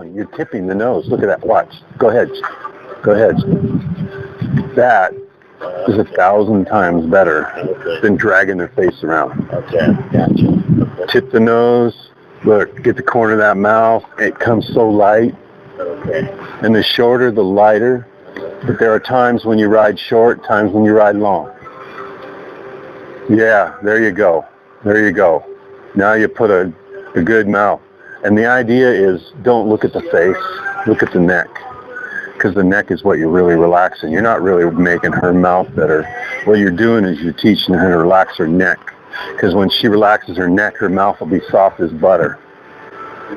going. You're tipping the nose. Look at that. Watch. Go ahead. Go ahead. That is 1,000 times better than dragging their face around. Okay, gotcha. Tip the nose. Look, get the corner of that mouth. It comes so light. Okay. And the shorter, the lighter. But there are times when you ride short, times when you ride long. Yeah, there you go. There you go. Now you put a good mouth. And the idea is don't look at the face, look at the neck. Because the neck is what you're really relaxing. You're not really making her mouth better. What you're doing is you're teaching her to relax her neck. Because when she relaxes her neck, her mouth will be soft as butter.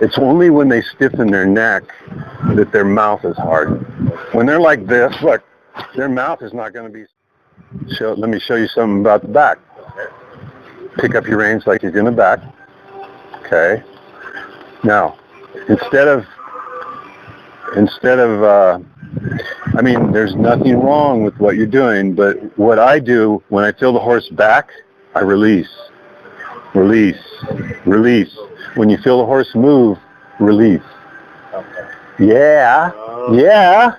It's only when they stiffen their neck that their mouth is hard. When they're like this, look, their mouth is not going to be... Let me show you something about the back. Pick up your reins like you're in the back. Okay. Now, instead of, I mean, there's nothing wrong with what you're doing, but what I do when I feel the horse back, I release, release, release. When you feel the horse move, release. Yeah, yeah.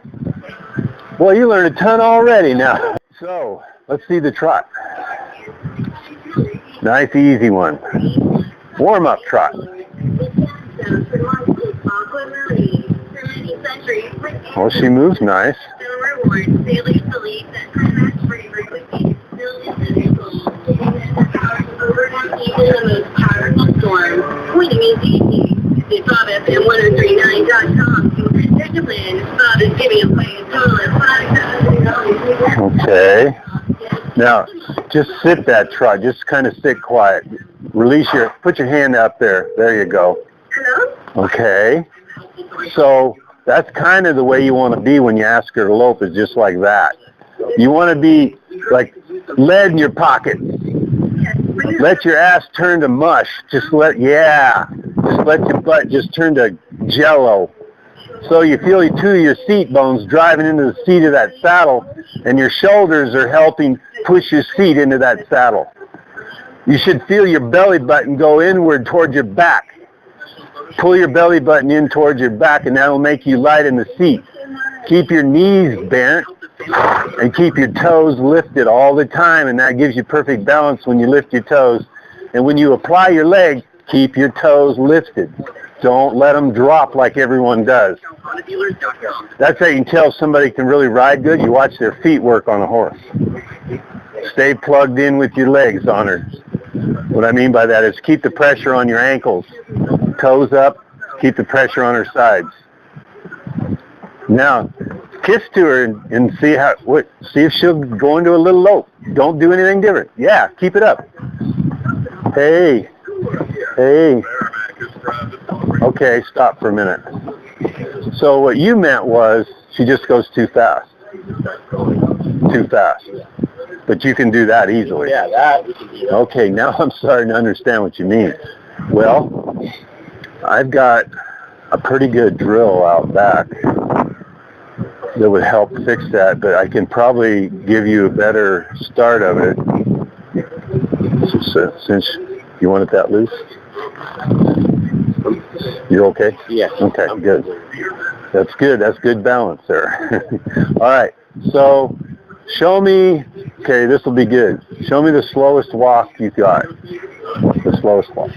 Well, you learned a ton already now. So, let's see the trot. Nice, easy one. Warm-up trot. Well, she moves nice. Okay. Now, just sit that trot. Just kind of sit quiet. Release put your hand up there. There you go. Hello? Okay. So that's kind of the way you want to be when you ask her to lope, is just like that. You want to be like lead in your pocket. Let your ass turn to mush. Just let your butt just turn to jello. So you feel two of your seat bones driving into the seat of that saddle, and your shoulders are helping push your seat into that saddle. You should feel your belly button go inward towards your back. Pull your belly button in towards your back, and that'll make you light in the seat. Keep your knees bent and keep your toes lifted all the time, and that gives you perfect balance when you lift your toes. And when you apply your leg, keep your toes lifted. Don't let them drop like everyone does. That's how you can tell somebody can really ride good. You watch their feet work on a horse. Stay plugged in with your legs on her. What I mean by that is keep the pressure on your ankles. Toes up, keep the pressure on her sides. Now, kiss to her and see if she'll go into a little lope. Don't do anything different. Yeah, keep it up. Hey, hey. Okay, stop for a minute. So what you meant was she just goes too fast. Too fast. But you can do that easily. Yeah, that we can do that. Okay, now I'm starting to understand what you mean. Well, I've got a pretty good drill out back that would help fix that, but I can probably give you a better start of it. So, since you want it that loose? You're okay? Yeah. Okay, good. That's good. That's good balance there. All right. So show me, okay, this will be good. Show me the slowest walk you got. The slowest walk.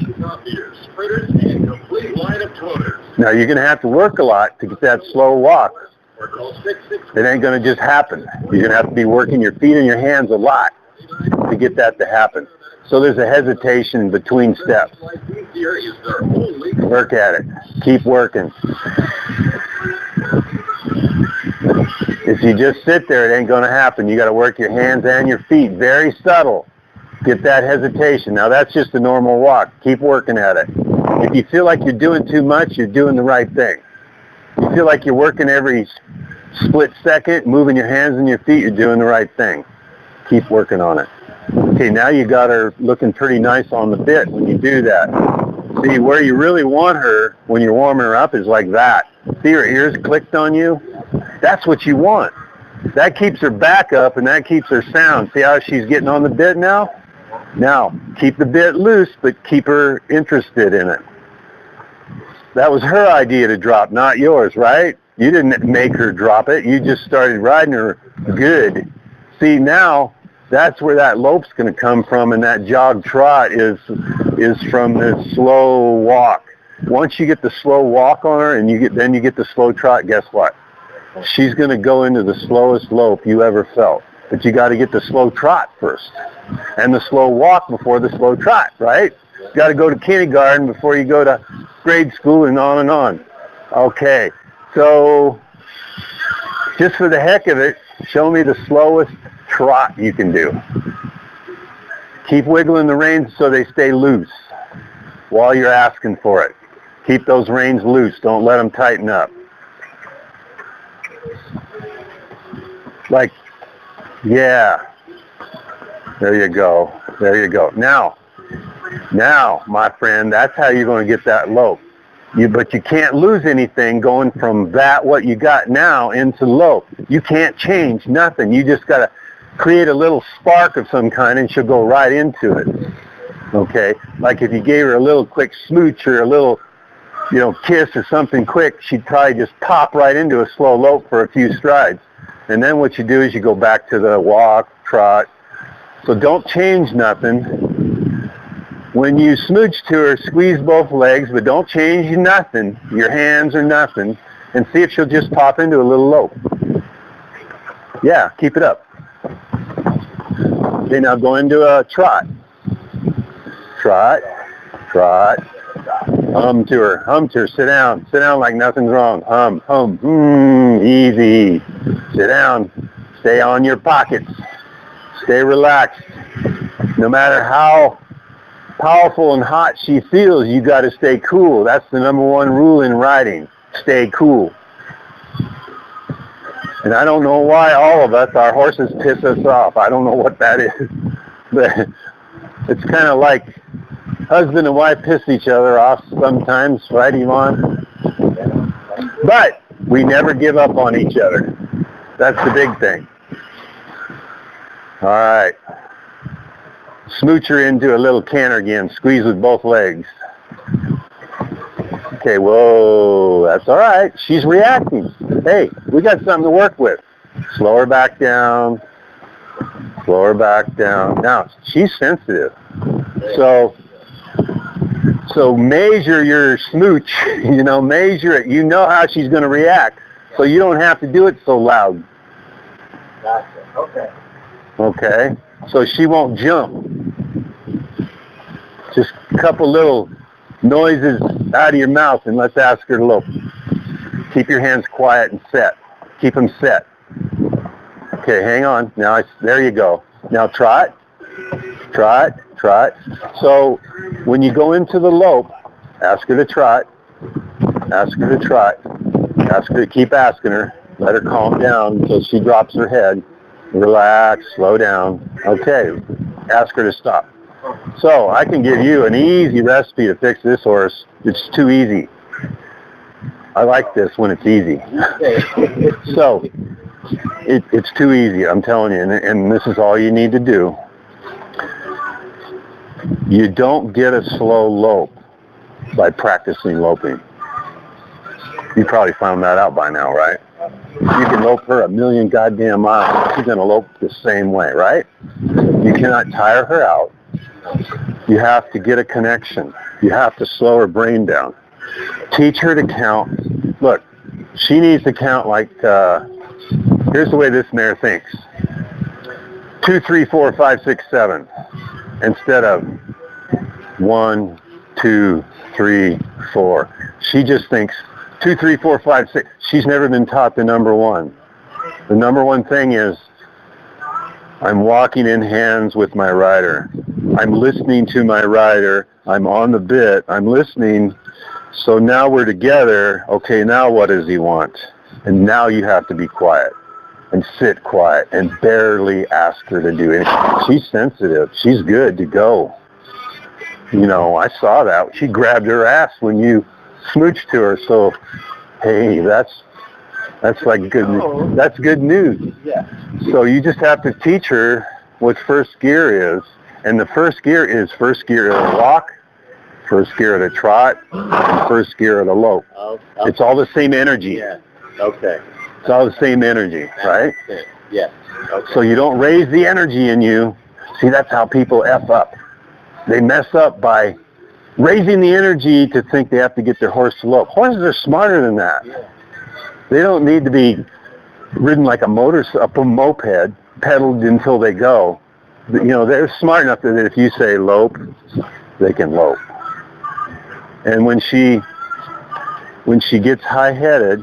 Now you're going to have to work a lot to get that slow walk. It ain't going to just happen. You're going to have to be working your feet and your hands a lot to get that to happen. So there's a hesitation between steps. Work at it. Keep working. If you just sit there, it ain't going to happen. You got to work your hands and your feet. Very subtle. Get that hesitation. Now that's just a normal walk. Keep working at it. If you feel like you're doing too much, you're doing the right thing. If you feel like you're working every split second, moving your hands and your feet, you're doing the right thing. Keep working on it. Okay, now you got her looking pretty nice on the bit when you do that. See, where you really want her when you're warming her up is like that. See her ears clicked on you? That's what you want. That keeps her back up and that keeps her sound. See how she's getting on the bit now? Now, keep the bit loose, but keep her interested in it. that was her idea to drop, not yours, right? You didn't make her drop it. You just started riding her good. See, now that's where that lope's going to come from, and that jog trot is from this slow walk. Once you get the slow walk on her, and then you get the slow trot, guess what? She's going to go into the slowest lope you ever felt. But you got to get the slow trot first, and the slow walk before the slow trot, right? You got to go to kindergarten before you go to grade school, and on and on. Okay, so just for the heck of it, show me the slowest trot you can do. Keep wiggling the reins so they stay loose while you're asking for it. Keep those reins loose. Don't let them tighten up. Like, yeah. There you go. There you go. Now, my friend, that's how you're going to get that lope. But you can't lose anything going from that, what you got now, into lope. You can't change nothing. You just got to create a little spark of some kind, and she'll go right into it. Okay? Like if you gave her a little quick smooch or a little, kiss or something quick, she'd probably just pop right into a slow lope for a few strides. And then what you do is you go back to the walk, trot. So don't change nothing. When you smooch to her, squeeze both legs, but don't change nothing, your hands or nothing, and see if she'll just pop into a little lope. Yeah, keep it up. Okay, now go into a trot. Trot, trot. Hum to her, sit down like nothing's wrong. Hum, easy. Sit down, stay on your pockets, stay relaxed. No matter how powerful and hot she feels, you got to stay cool. That's the number one rule in riding. Stay cool. And I don't know why all of us, our horses piss us off. I don't know what that is. But it's kind of like husband and wife piss each other off sometimes, right, Evon? But we never give up on each other. That's the big thing. All right. Smooch her into a little canter again. Squeeze with both legs. Okay, whoa, that's all right. She's reacting. Hey, we got something to work with. Slow her back down. Slow her back down. Now, she's sensitive. So measure your smooch. Measure it. You know how she's going to react. So you don't have to do it so loud. Gotcha. Okay. Okay? So she won't jump. Just a couple little noises out of your mouth, and let's ask her to lope. Keep your hands quiet and set. Keep them set. Okay, hang on. Now, there you go. Now trot, trot, trot. So when you go into the lope, ask her to trot. Ask her to trot. Ask her to keep asking her. Let her calm down until she drops her head. Relax, slow down. Okay, ask her to stop. So I can give you an easy recipe to fix this horse. It's too easy. I like this when it's easy. So it's too easy, I'm telling you, and this is all you need to do. You don't get a slow lope by practicing loping. You probably found that out by now, right? You can lope her 1,000,000 goddamn miles. She's going to lope the same way, right? You cannot tire her out. You have to get a connection. You have to slow her brain down. Teach her to count. Look, she needs to count like, here's the way this mare thinks. 2, 3, 4, 5, 6, 7. Instead of 1, 2, 3, 4. She just thinks 2, 3, 4, 5, 6. She's never been taught the number one. The number one thing is, I'm walking in hands with my rider. I'm listening to my rider. I'm on the bit. I'm listening. So now we're together. Okay, now what does he want? And now you have to be quiet and sit quiet and barely ask her to do anything. She's sensitive. She's good to go. I saw that. She grabbed her ass when you smooched to her. So, hey, that's like good. That's good news. Yeah. So you just have to teach her what first gear is, and the first gear is walk, First gear at a trot, first gear at a lope. Okay. It's all the same energy. Yeah. Okay. It's all the same energy, right? Yes. Okay. So you don't raise the energy in you. See, that's how people F up. They mess up by raising the energy to think they have to get their horse to lope. Horses are smarter than that. Yeah. They don't need to be ridden like a moped, pedaled until they go. You know, they're smart enough that if you say lope, they can lope. And when she gets high-headed,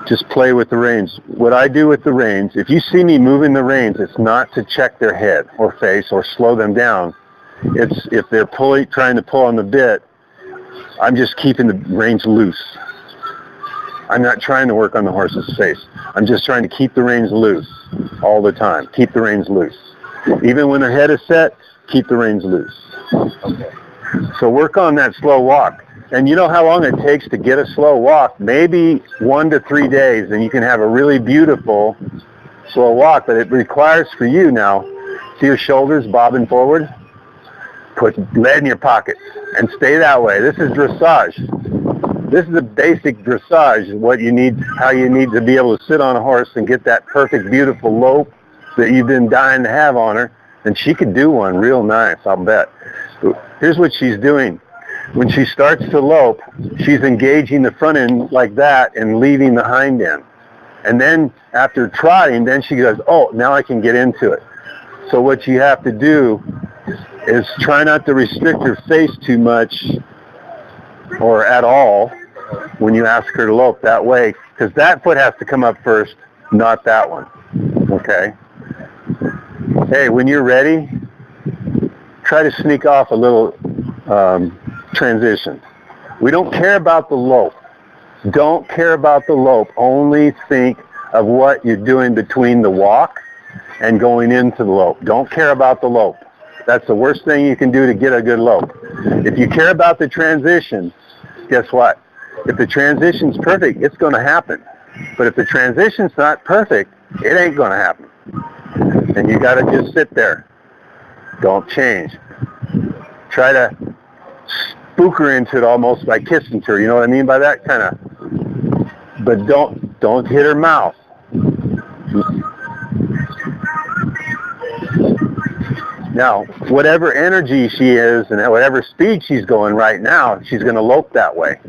just play with the reins. What I do with the reins, if you see me moving the reins, it's not to check their head or face or slow them down. It's if they're trying to pull on the bit, I'm just keeping the reins loose. I'm not trying to work on the horse's face. I'm just trying to keep the reins loose all the time. Keep the reins loose. Even when their head is set, keep the reins loose. Okay. So work on that slow walk. And you know how long it takes to get a slow walk? Maybe 1 to 3 days, and you can have a really beautiful slow walk. But it requires for you now, see your shoulders bobbing forward? Put lead in your pocket and stay that way. This is dressage. This is the basic dressage, what you need, how you need to be able to sit on a horse and get that perfect, beautiful lope that you've been dying to have on her. And she could do one real nice, I'll bet. Here's what she's doing. When she starts to lope, she's engaging the front end like that and leaving the hind end. And then after trotting, then she goes, oh, now I can get into it. So what you have to do is try not to restrict her face too much or at all when you ask her to lope that way, because that foot has to come up first, not that one. Okay? Hey, when you're ready, try to sneak off a little transition. We don't care about the lope. Don't care about the lope. Only think of what you're doing between the walk and going into the lope. Don't care about the lope. That's the worst thing you can do to get a good lope. If you care about the transition, guess what? If the transition's perfect, it's going to happen. But if the transition's not perfect, it ain't going to happen. And you got to just sit there. Don't change. Try to spook her into it almost by kissing her. You know what I mean by that? Kind of. But don't hit her mouth. Now, whatever energy she is and whatever speed she's going right now, she's going to lope that way.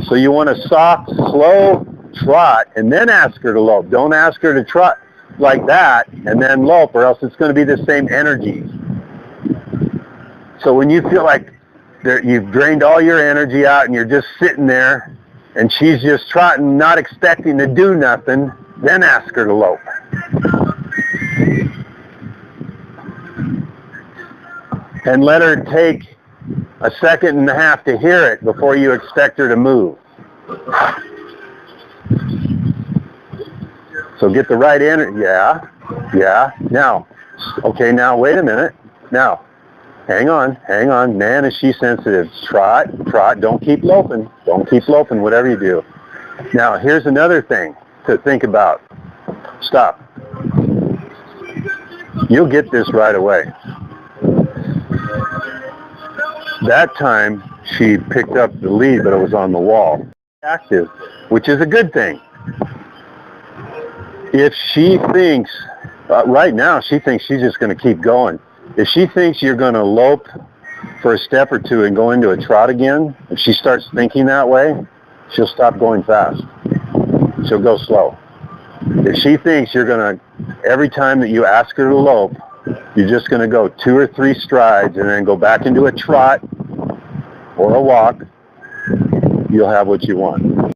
So you want a soft, slow trot and then ask her to lope. Don't ask her to trot like that and then lope, or else it's going to be the same energy. So when you feel like you've drained all your energy out and you're just sitting there and she's just trotting, not expecting to do nothing, then ask her to lope. And let her take a second and a half to hear it before you expect her to move. So get the right energy. Yeah. Now, okay, now wait a minute. Now, hang on. Man, is she sensitive. Trot. Don't keep loping, whatever you do. Now, here's another thing to think about. Stop. You'll get this right away. That time, she picked up the lead, but it was on the wall. Active, which is a good thing. If she thinks, right now, she thinks she's just going to keep going. If she thinks you're going to lope for a step or two and go into a trot again, if she starts thinking that way, she'll stop going fast. She'll go slow. If she thinks you're going to, every time that you ask her to lope, you're just going to go 2 or 3 strides and then go back into a trot or a walk, you'll have what you want.